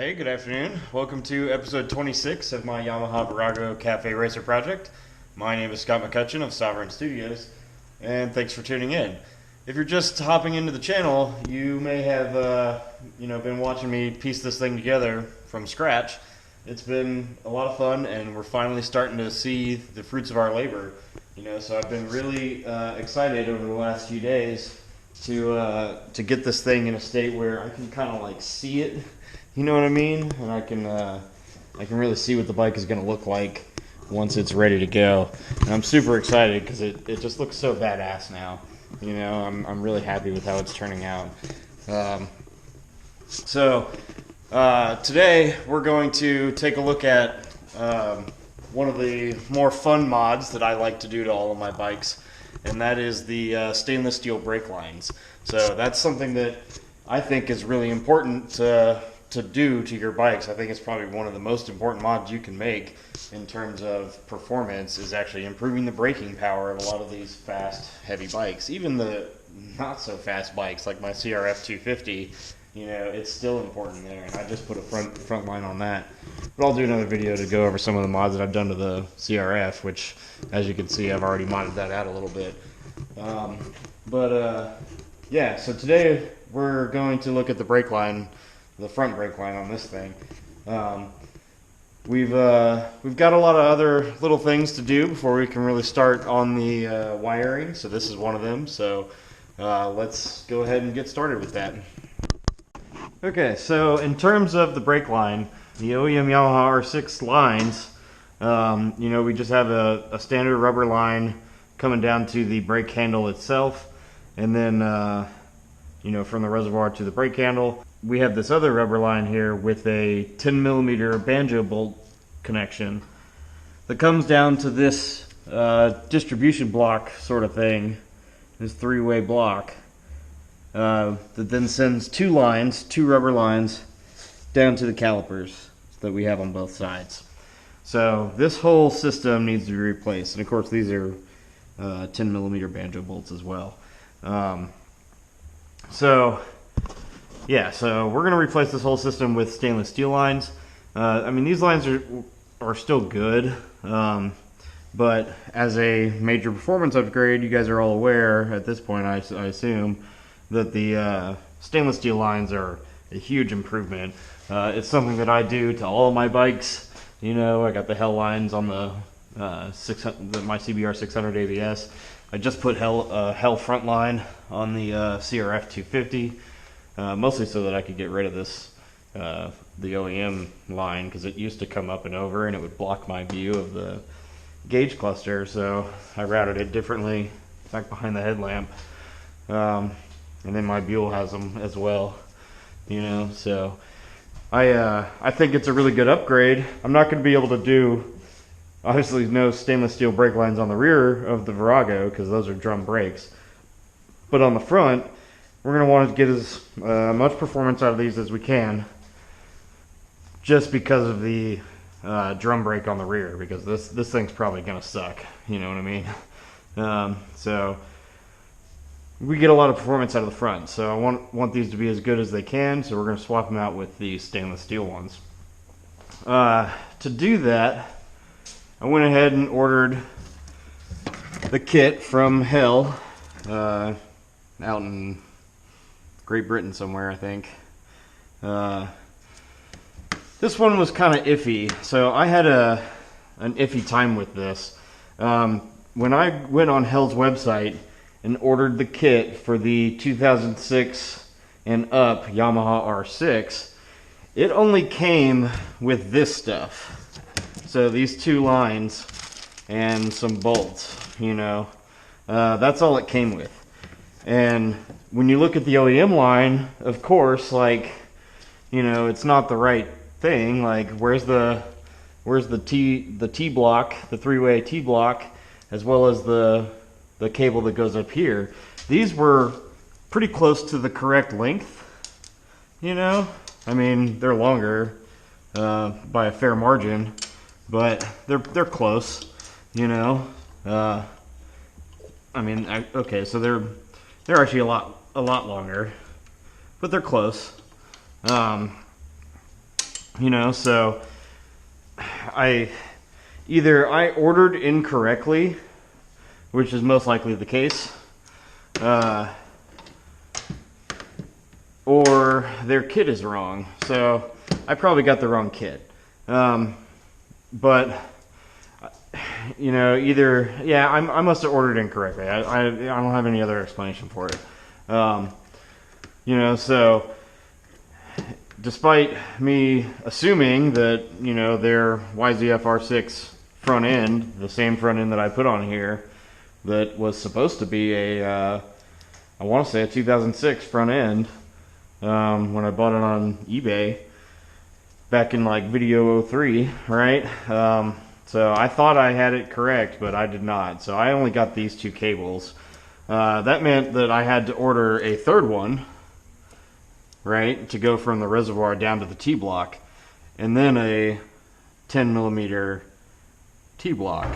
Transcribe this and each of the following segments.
Hey, good afternoon. Welcome to episode 26 of my Yamaha Virago Cafe Racer project. My name is Scott McCutcheon of Sovereign Studios, and thanks for tuning in. If you're just hopping into the channel, you may have been watching me piece this thing together from scratch. It's been a lot of fun, and we're finally starting to see the fruits of our labor. So I've been really excited over the last few days to get this thing in a state where I can kind of like see it. You know what I mean? And I can really see what the bike is going to look like once it's ready to go. And I'm super excited because it just looks so badass now. I'm really happy with how it's turning out. Today we're going to take a look at one of the more fun mods that I like to do to all of my bikes, and that is the stainless steel brake lines. So that's something that I think is really important to do to your bikes. I think it's probably one of the most important mods you can make in terms of performance, is actually improving the braking power of a lot of these fast, heavy bikes. Even the not so fast bikes like my CRF 250, it's still important there, and I just put a front line on that. But I'll do another video to go over some of the mods that I've done to the CRF, which, as you can see, I've already modded that out a little bit. So today we're going to look at the brake line, the front brake line on this thing. We've got a lot of other little things to do before we can really start on the wiring, so this is one of them. So let's go ahead and get started with that. Okay, so in terms of the brake line, the OEM Yamaha R6 lines, we just have a standard rubber line coming down to the brake handle itself, and then from the reservoir to the brake handle. We have this other rubber line here with a 10mm banjo bolt connection that comes down to this distribution block sort of thing, this three-way block that then sends two rubber lines down to the calipers that we have on both sides. So this whole system needs to be replaced, and of course these are 10mm banjo bolts as well. So we're going to replace this whole system with stainless steel lines. These lines are still good, but as a major performance upgrade, you guys are all aware at this point, I assume, that the stainless steel lines are a huge improvement. It's something that I do to all of my bikes. I got the HEL lines on my CBR 600 ABS. I just put HEL front line on the CRF 250. Mostly so that I could get rid of this, the OEM line, because it used to come up and over and it would block my view of the gauge cluster, so I routed it differently back behind the headlamp. And then my Buell has them as well, so I think it's a really good upgrade. I'm not going to be able to do, obviously, no stainless steel brake lines on the rear of the Virago because those are drum brakes, but on the front we're going to want to get as much performance out of these as we can, just because of the drum brake on the rear, because this thing's probably going to suck, you know what I mean? So we get a lot of performance out of the front, so I want these to be as good as they can, so we're going to swap them out with the stainless steel ones. To do that, I went ahead and ordered the kit from HEL out in Great Britain somewhere, I think. This one was kind of iffy, so I had an iffy time with this. When I went on HEL's website and ordered the kit for the 2006 and up Yamaha R6, it only came with this stuff. So these two lines and some bolts, that's all it came with. And when you look at the OEM line, of course, it's not the right thing. Like, where's the T block, the three-way T block, as well as the cable that goes up here? These were pretty close to the correct length, they're longer by a fair margin, but they're close, okay, so they're actually a lot longer, but they're close. You know, so I ordered incorrectly, which is most likely the case, or their kit is wrong. So I probably got the wrong kit. But you know, I must have ordered incorrectly. I don't have any other explanation for it. You know, so despite me assuming that, you know, their YZF R6 front end, the same front end that I put on here, that was supposed to be I want to say a 2006 front end, when I bought it on eBay back in like video 03, right? So I thought I had it correct, but I did not. So I only got these two cables. That meant that I had to order a third one, right, to go from the reservoir down to the T-block, and then a 10 millimeter T-block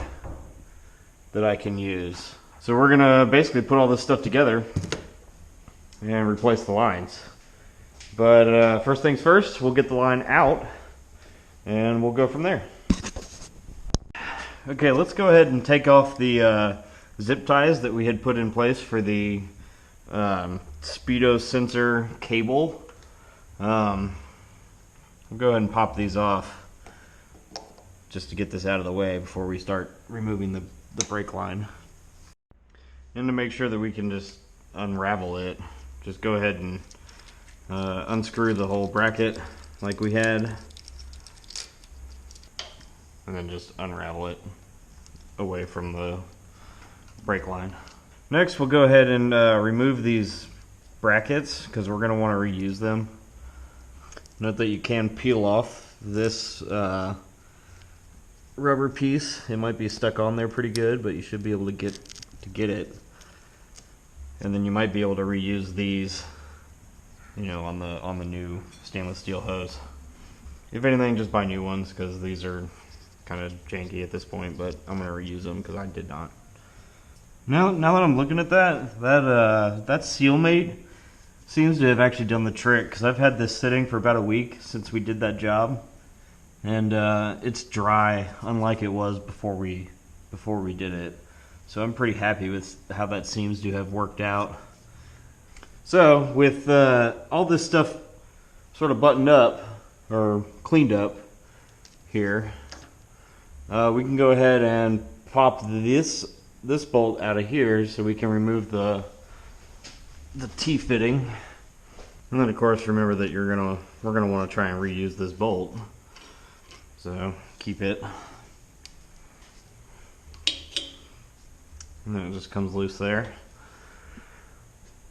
that I can use. So we're gonna basically put all this stuff together and replace the lines. But first things first, we'll get the line out and we'll go from there. Okay, let's go ahead and take off the zip ties that we had put in place for the speedo sensor cable. We'll go ahead and pop these off just to get this out of the way before we start removing the brake line. And to make sure that we can just unravel it, just go ahead and unscrew the whole bracket like we had, and then just unravel it away from the brake line. Next, we'll go ahead and remove these brackets because we're going to want to reuse them. Note that you can peel off this rubber piece. It might be stuck on there pretty good, but you should be able to get it. And then you might be able to reuse these, you know, on the new stainless steel hose. If anything, just buy new ones because these are kind of janky at this point, but I'm going to reuse them because I did not. Now that I'm looking at that seal mate seems to have actually done the trick, because I've had this sitting for about a week since we did that job, and it's dry, unlike it was before we did it. So I'm pretty happy with how that seems to have worked out. So with all this stuff sort of buttoned up or cleaned up here, we can go ahead and pop this bolt out of here so we can remove the T-fitting. And then of course remember that we're gonna want to try and reuse this bolt. So keep it. And then it just comes loose there.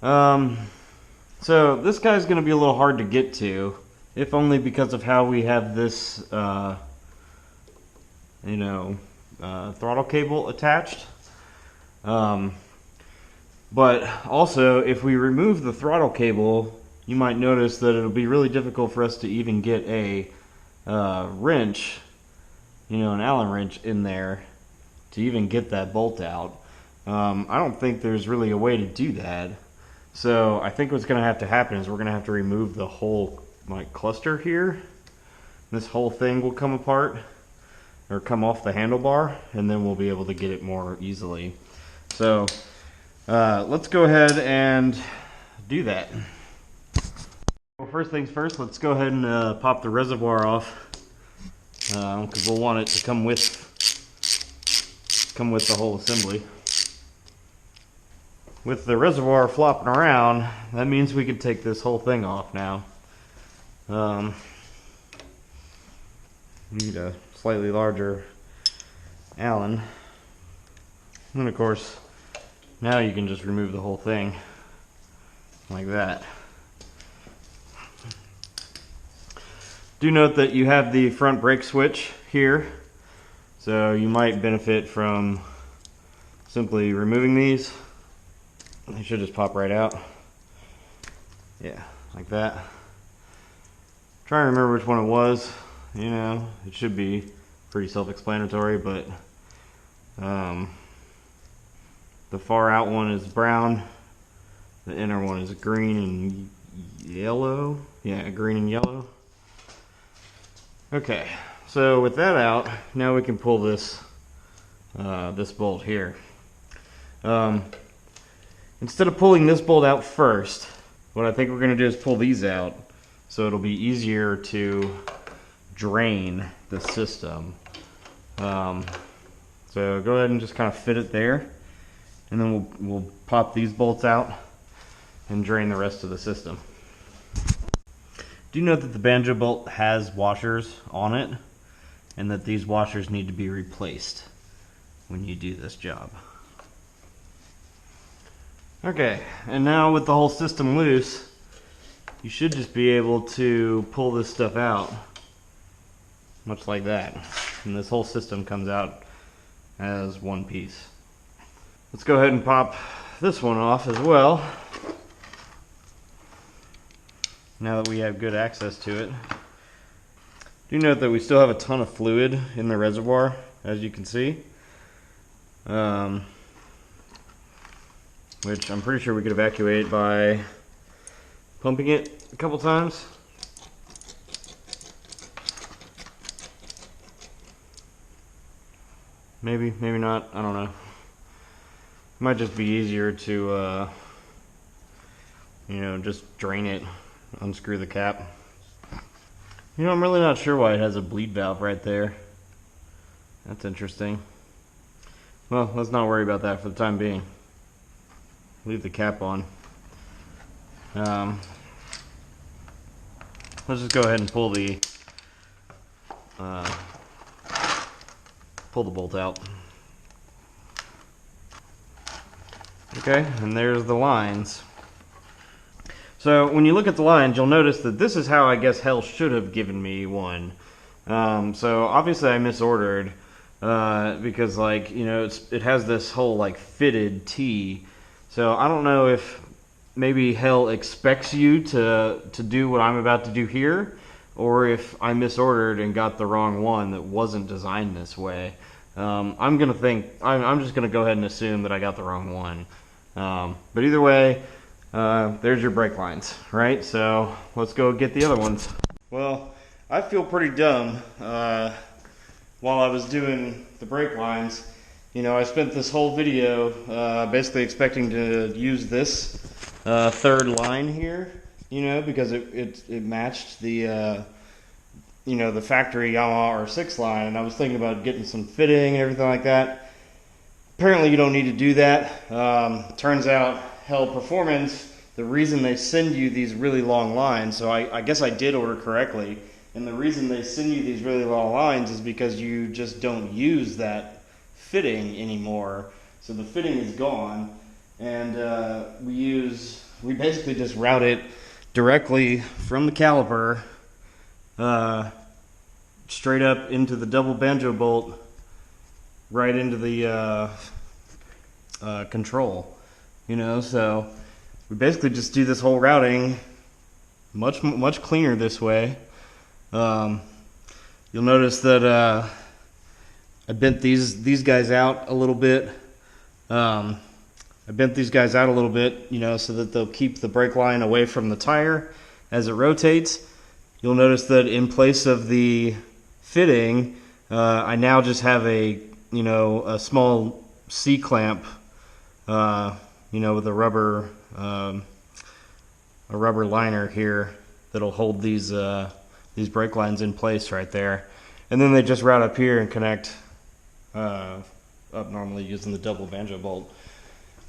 So this guy's gonna be a little hard to get to, if only because of how we have this throttle cable attached. But also, if we remove the throttle cable, you might notice that it'll be really difficult for us to even get a wrench, an Allen wrench in there to even get that bolt out. I don't think there's really a way to do that. So I think what's going to have to happen is we're going to have to remove the whole cluster here. This whole thing will come apart or come off the handlebar, and then we'll be able to get it more easily. So let's go ahead and do that. Well, first things first, let's go ahead and pop the reservoir off, because we'll want it to come with the whole assembly. With the reservoir flopping around, that means we can take this whole thing off now. Need a slightly larger Allen. And of course, now you can just remove the whole thing like that. Do note that you have the front brake switch here, so you might benefit from simply removing these. They should just pop right out. Yeah, like that. Try to remember which one it was. It should be pretty self-explanatory, but the far out one is brown. The inner one is green and yellow. Yeah, green and yellow. Okay, so with that out, now we can pull this this bolt here. Instead of pulling this bolt out first, what I think we're going to do is pull these out, so it'll be easier to drain the system. So go ahead and just kind of fit it there, and then we'll pop these bolts out and drain the rest of the system. Do note that the banjo bolt has washers on it, and that these washers need to be replaced when you do this job. Okay, and now with the whole system loose, you should just be able to pull this stuff out, much like that. And this whole system comes out as one piece. Let's go ahead and pop this one off as well, now that we have good access to it. Do note that we still have a ton of fluid in the reservoir, as you can see. Which I'm pretty sure we could evacuate by pumping it a couple times. Maybe, maybe not, I don't know. It might just be easier to, you know, just drain it, unscrew the cap. You know, I'm really not sure why it has a bleed valve right there. That's interesting. Well, let's not worry about that for the time being. Leave the cap on. Let's just go ahead and pull the bolt out. Okay, and there's the lines. So when you look at the lines, you'll notice that this is how I guess HEL should have given me one. So obviously I misordered because, like, you know, it has this whole like fitted T. So I don't know if maybe HEL expects you to do what I'm about to do here, or if I misordered and got the wrong one that wasn't designed this way. I'm just gonna go ahead and assume that I got the wrong one. But either way, there's your brake lines, right? So let's go get the other ones. Well, I feel pretty dumb. While I was doing the brake lines, you know, I spent this whole video basically expecting to use this third line here, you know, because it matched the you know, the factory Yamaha R6 line, and I was thinking about getting some fitting and everything like that. Apparently you don't need to do that. Turns out HEL Performance, the reason they send you these really long lines, so I guess I did order correctly, and the reason they send you these really long lines is because you just don't use that fitting anymore. So the fitting is gone, and we basically just route it directly from the caliper straight up into the double banjo bolt, right into the control, you know. So we basically just do this whole routing much cleaner this way. You'll notice that I bent these guys out a little bit. You know, so that they'll keep the brake line away from the tire as it rotates. You'll notice that in place of the fitting, I now just have a small C-clamp, you know, with a rubber liner here that'll hold these brake lines in place right there, and then they just route up here and connect up normally using the double banjo bolt.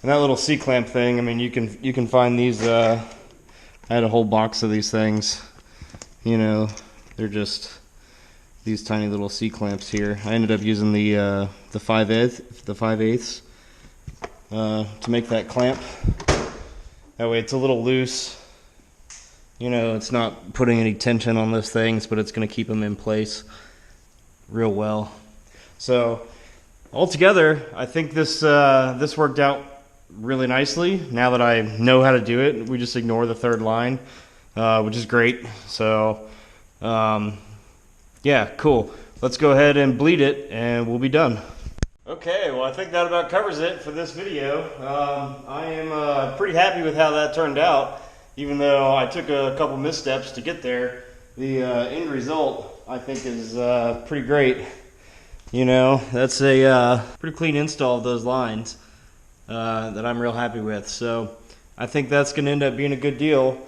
And that little C-clamp thing, I mean, you can find these. I had a whole box of these things. You know, they're just these tiny little C-clamps here. I ended up using the 5/8 to make that clamp. That way it's a little loose. You know, it's not putting any tension on those things, but it's going to keep them in place real well. So altogether, I think this worked out really nicely. Now that I know how to do it, we just ignore the third line, which is great. So yeah, cool. Let's go ahead and bleed it and we'll be done. Okay, well, I think that about covers it for this video. I am pretty happy with how that turned out. Even though I took a couple missteps to get there, the end result I think is pretty great. You know, that's a pretty clean install of those lines that I'm real happy with. So I think that's going to end up being a good deal.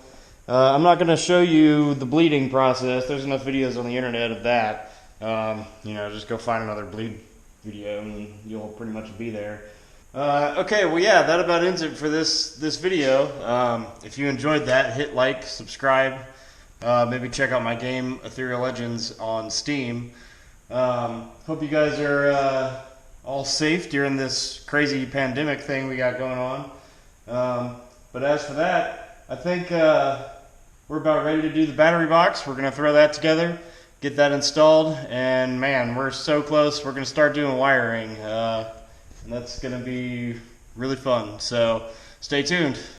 I'm not going to show you the bleeding process. There's enough videos on the internet of that. You know, just go find another bleed video and you'll pretty much be there. Okay, well, yeah, that about ends it for this video. If you enjoyed that, hit like, subscribe, maybe check out my game Ethereal Legends on Steam. Hope you guys are all safe during this crazy pandemic thing we got going on. But as for that, I think we're about ready to do the battery box. We're going to throw that together, get that installed, and man, we're so close. We're going to start doing wiring, and that's going to be really fun. So stay tuned.